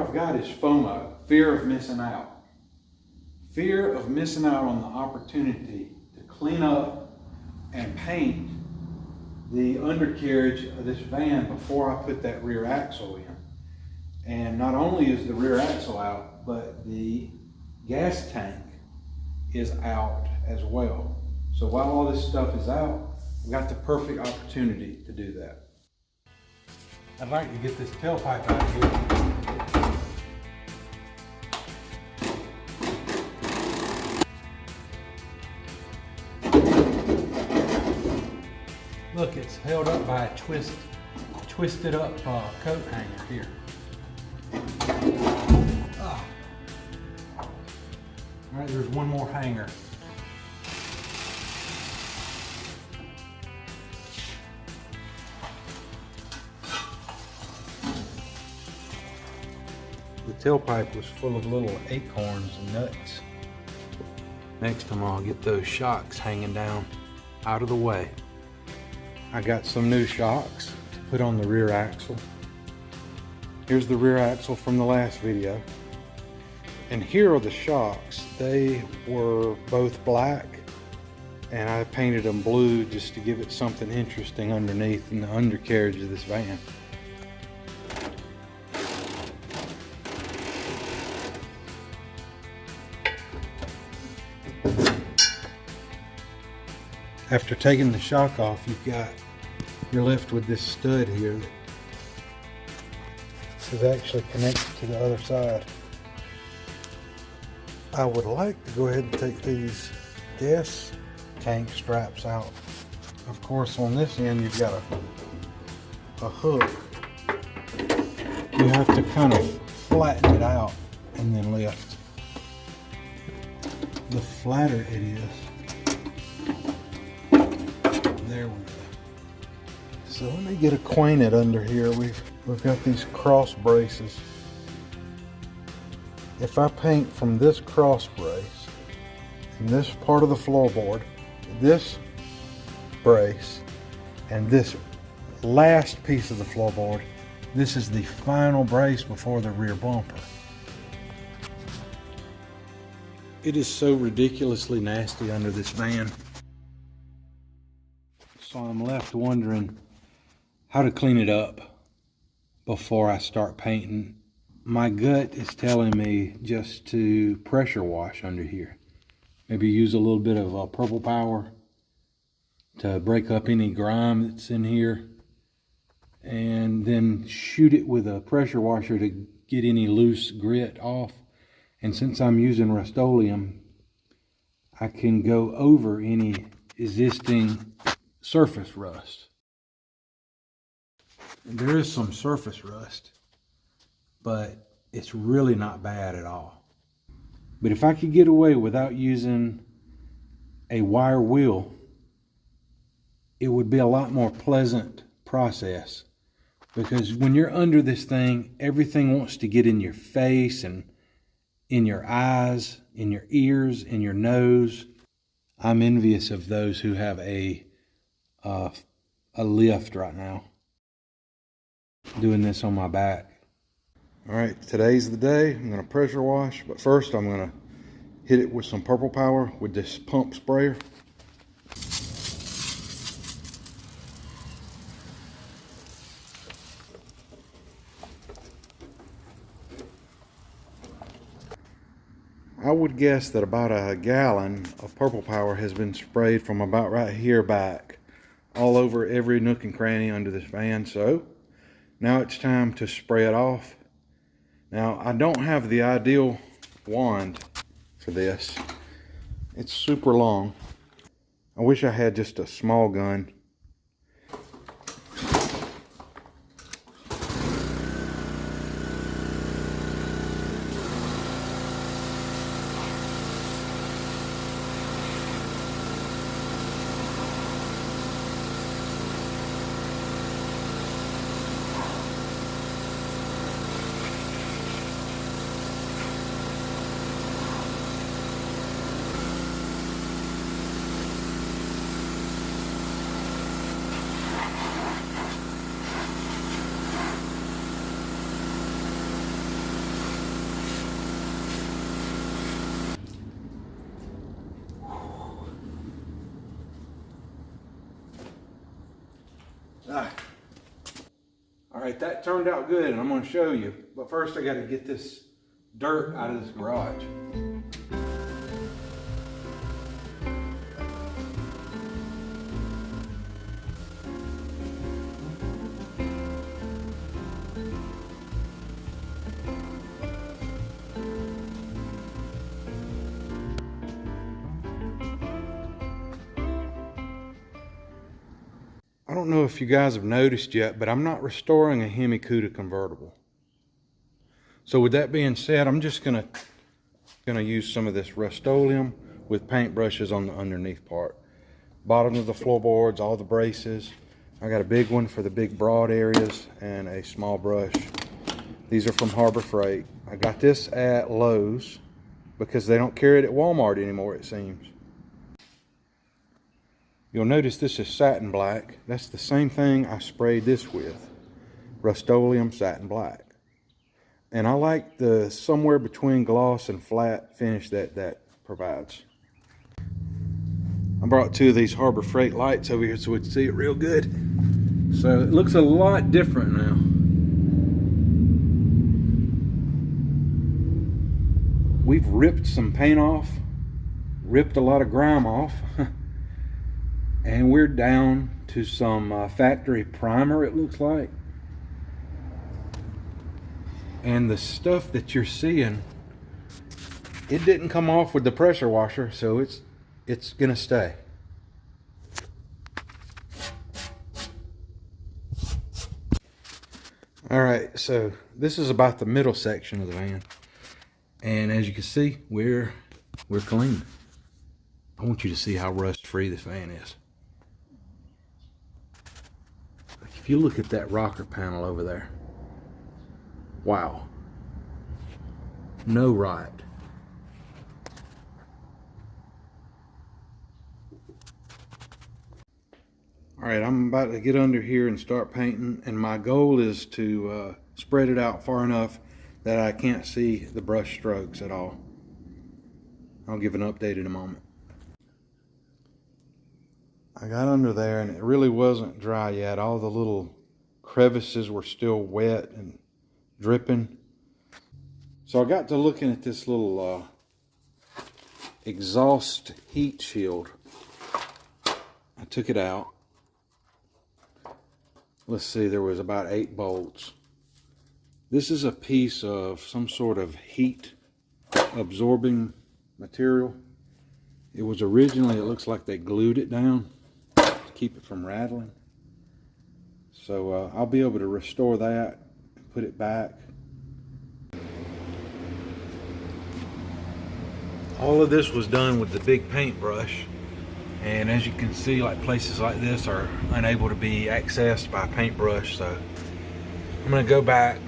I've got is FOMO, fear of missing out. Fear of missing out on the opportunity to clean up and paint the undercarriage of this van before I put that rear axle in. And not only is the rear axle out, but the gas tank is out as well. So while all this stuff is out, we got the perfect opportunity to do that. I'd like to get this tailpipe out here. Look, it's held up by a twisted up coat hanger here. Ah. All right, there's one more hanger. The tailpipe was full of little acorns and nuts. Next time I'll get those shocks hanging down out of the way. I got some new shocks to put on the rear axle. Here's the rear axle from the last video. And here are the shocks. They were both black and I painted them blue just to give it something interesting underneath in the undercarriage of this van. After taking the shock off, you're left with this stud here that is actually connected to the other side. I would like to go ahead and take these gas tank straps out. Of course, on this end you've got a hook. You have to kind of flatten it out and then lift. The flatter it is, there we go. So let me get acquainted under here. We've got these cross braces. If I paint from this cross brace and this part of the floorboard, this brace, and this last piece of the floorboard, this is the final brace before the rear bumper. It is so ridiculously nasty under this van. So I'm left wondering how to clean it up before I start painting. My gut is telling me just to pressure wash under here. Maybe use a little bit of purple power to break up any grime that's in here, and then shoot it with a pressure washer to get any loose grit off. And since I'm using Rust-Oleum, I can go over any existing surface rust. There is some surface rust, but it's really not bad at all. But if I could get away without using a wire wheel, it would be a lot more pleasant process, because when you're under this thing, everything wants to get in your face and in your eyes, in your ears, in your nose. I'm envious of those who have a lift right now. Doing this on my back. All right, today's the day. I'm gonna pressure wash, but first I'm gonna hit it with some purple power with this pump sprayer. I would guess that about a gallon of purple power has been sprayed from about right here back all over every nook and cranny under this van. So now it's time to spray it off. Now, I don't have the ideal wand for this. It's super long. I wish I had just a small gun. Alright, that turned out good and I'm going to show you. But first I got to get this dirt out of this garage. I don't know if you guys have noticed yet, but I'm not restoring a Hemi Cuda convertible. So with that being said, I'm just gonna use some of this Rust-Oleum with paintbrushes on the underneath part. Bottom of the floorboards, all the braces. I got a big one for the big broad areas and a small brush. These are from Harbor Freight. I got this at Lowe's because they don't carry it at Walmart anymore, it seems. You'll notice this is satin black. That's the same thing I sprayed this with. Rust-Oleum satin black. And I like the somewhere between gloss and flat finish that provides. I brought two of these Harbor Freight lights over here so we can see it real good. So it looks a lot different now. We've ripped some paint off, ripped a lot of grime off. And we're down to some factory primer, it looks like. And the stuff that you're seeing, it didn't come off with the pressure washer, so it's gonna stay. All right, so this is about the middle section of the van. And as you can see, we're clean. I want you to see how rust-free this van is. If you look at that rocker panel over there, wow, no rot. All right, I'm about to get under here and start painting, and my goal is to spread it out far enough that I can't see the brush strokes at all. I'll give an update in a moment. I got under there and it really wasn't dry yet. All the little crevices were still wet and dripping. So I got to looking at this little exhaust heat shield. I took it out. Let's see, there was about 8 bolts. This is a piece of some sort of heat absorbing material. It was originally, it looks like they glued it down keep it from rattling. So I'll be able to restore that, put it back. All of this was done with the big paintbrush, and as you can see, like places like this are unable to be accessed by a paintbrush, so I'm going to go back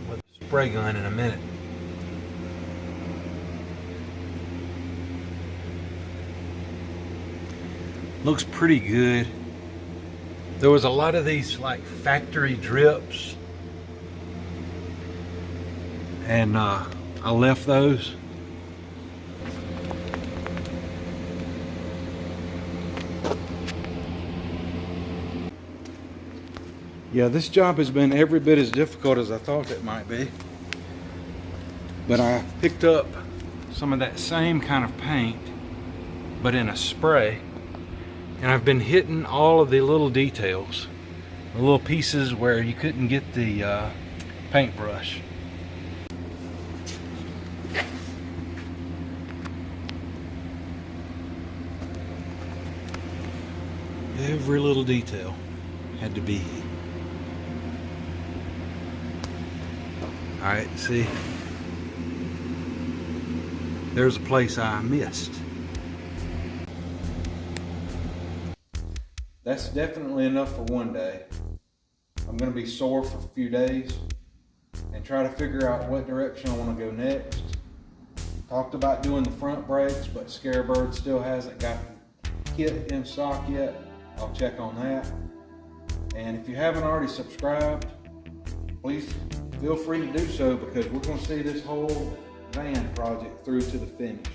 with a spray gun in a minute. Looks pretty good. There was a lot of these like factory drips, and I left those. Yeah, this job has been every bit as difficult as I thought it might be. But I picked up some of that same kind of paint, but in a spray. And I've been hitting all of the little details, the little pieces where you couldn't get the paintbrush. Every little detail had to be hit. All right, see, there's a place I missed. That's definitely enough for one day. I'm going to be sore for a few days and try to figure out what direction I want to go next. Talked about doing the front brakes, but Scarebird still hasn't got kit in stock yet. I'll check on that. And if you haven't already subscribed, please feel free to do so, because we're going to see this whole van project through to the finish.